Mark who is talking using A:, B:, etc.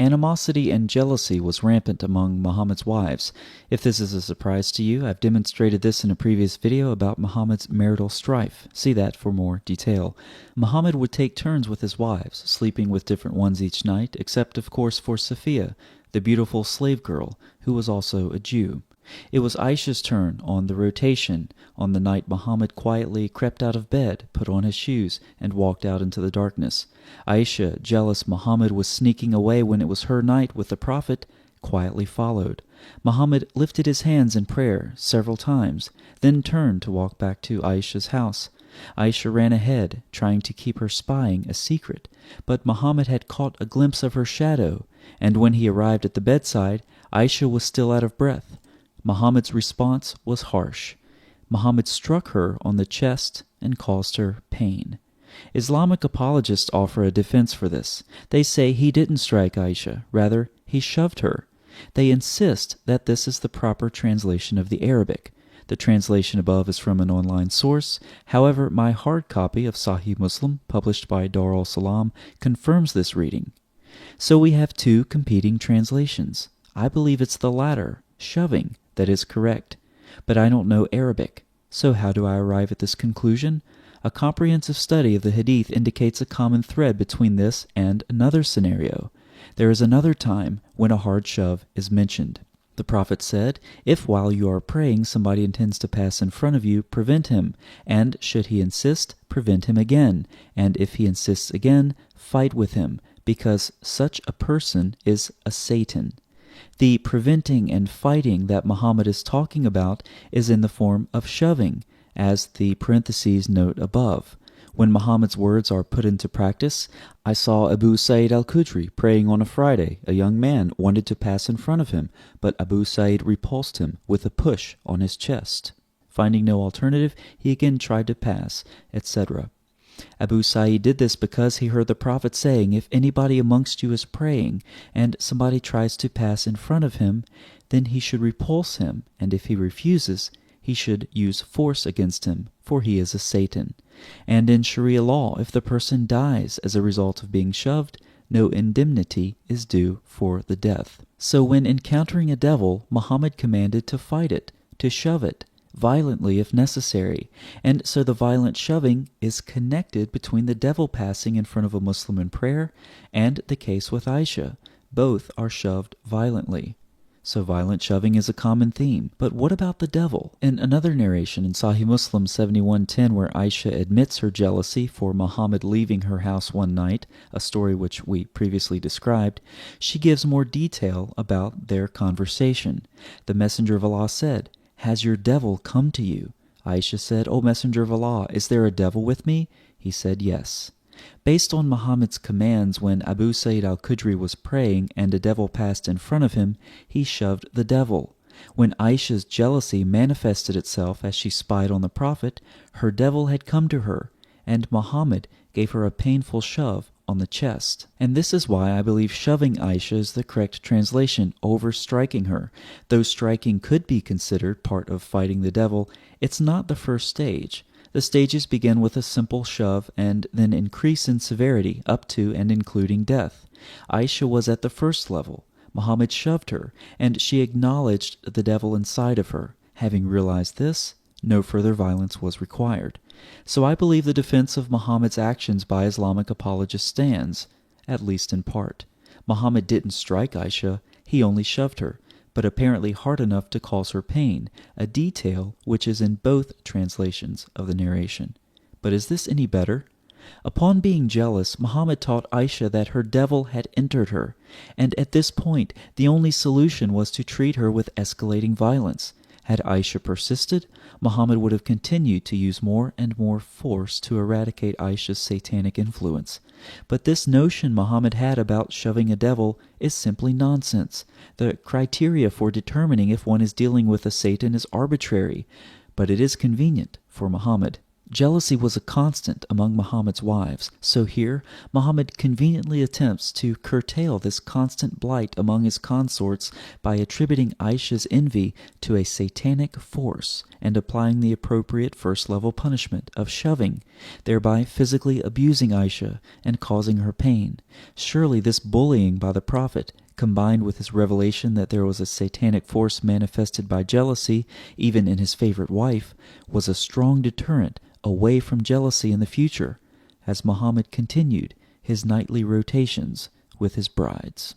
A: Animosity and jealousy was rampant among Muhammad's wives. If this is a surprise to you, I've demonstrated this in a previous video about Muhammad's marital strife. See that for more detail. Muhammad would take turns with his wives, sleeping with different ones each night, except of course for Safiya, the beautiful slave girl, who was also a Jew. It was Aisha's turn on the rotation on the night Muhammad quietly crept out of bed, put on his shoes, and walked out into the darkness. Aisha, jealous Muhammad was sneaking away when it was her night with the Prophet, quietly followed. Muhammad lifted his hands in prayer several times, then turned to walk back to Aisha's house. Aisha ran ahead, trying to keep her spying a secret, but Muhammad had caught a glimpse of her shadow, and when he arrived at the bedside, Aisha was still out of breath. Muhammad's response was harsh. Muhammad struck her on the chest and caused her pain. Islamic apologists offer a defense for this. They say he didn't strike Aisha, rather he shoved her. They insist that this is the proper translation of the Arabic. The translation above is from an online source. However, my hard copy of Sahih Muslim, published by Dar al-Salam, confirms this reading. So we have two competing translations. I believe it's the latter, shoving, that is correct. But I don't know Arabic. So how do I arrive at this conclusion? A comprehensive study of the Hadith indicates a common thread between this and another scenario. There is another time when a hard shove is mentioned. The Prophet said, "If while you are praying somebody intends to pass in front of you, prevent him, and should he insist, prevent him again, and if he insists again, fight with him, because such a person is a Satan." The preventing and fighting that Muhammad is talking about is in the form of shoving, as the parentheses note above. When Muhammad's words are put into practice, I saw Abu Sa'id al-Khudri praying on a Friday. A young man wanted to pass in front of him, but Abu Sa'id repulsed him with a push on his chest. Finding no alternative, he again tried to pass, etc. Abu Sa'id did this because he heard the Prophet saying, if anybody amongst you is praying, and somebody tries to pass in front of him, then he should repulse him, and if he refuses, he should use force against him, for he is a Satan. And in Sharia law, if the person dies as a result of being shoved, no indemnity is due for the death. So when encountering a devil, Muhammad commanded to fight it, to shove it, violently if necessary, and so the violent shoving is connected between the devil passing in front of a Muslim in prayer and the case with Aisha. Both are shoved violently. So violent shoving is a common theme. But what about the devil? In another narration in Sahih Muslim 7110, where Aisha admits her jealousy for Muhammad leaving her house one night, a story which we previously described, she gives more detail about their conversation. The Messenger of Allah said, "Has your devil come to you?" Aisha said, "O Messenger of Allah, is there a devil with me?" He said, "Yes." Based on Muhammad's commands, when Abu Sa'id al-Khudri was praying and a devil passed in front of him, he shoved the devil. When Aisha's jealousy manifested itself as she spied on the Prophet, her devil had come to her, and Muhammad gave her a painful shove on the chest. And this is why I believe shoving Aisha is the correct translation over striking her. Though striking could be considered part of fighting the devil, it's not the first stage. The stages begin with a simple shove and then increase in severity up to and including death. Aisha was at the first level. Muhammad shoved her, and she acknowledged the devil inside of her. Having realized this, no further violence was required. So I believe the defense of Muhammad's actions by Islamic apologists stands, at least in part. Muhammad didn't strike Aisha, he only shoved her, but apparently hard enough to cause her pain, a detail which is in both translations of the narration. But is this any better? Upon being jealous, Muhammad taught Aisha that her devil had entered her, and at this point the only solution was to treat her with escalating violence. Had Aisha persisted, Muhammad would have continued to use more and more force to eradicate Aisha's satanic influence. But this notion Muhammad had about shoving a devil is simply nonsense. The criteria for determining if one is dealing with a Satan is arbitrary, but it is convenient for Muhammad. Jealousy was a constant among Muhammad's wives, so here Muhammad conveniently attempts to curtail this constant blight among his consorts by attributing Aisha's envy to a satanic force and applying the appropriate first-level punishment of shoving, thereby physically abusing Aisha and causing her pain. Surely this bullying by the Prophet, combined with his revelation that there was a satanic force manifested by jealousy, even in his favorite wife, was a strong deterrent away from jealousy in the future, as Muhammad continued his nightly rotations with his brides.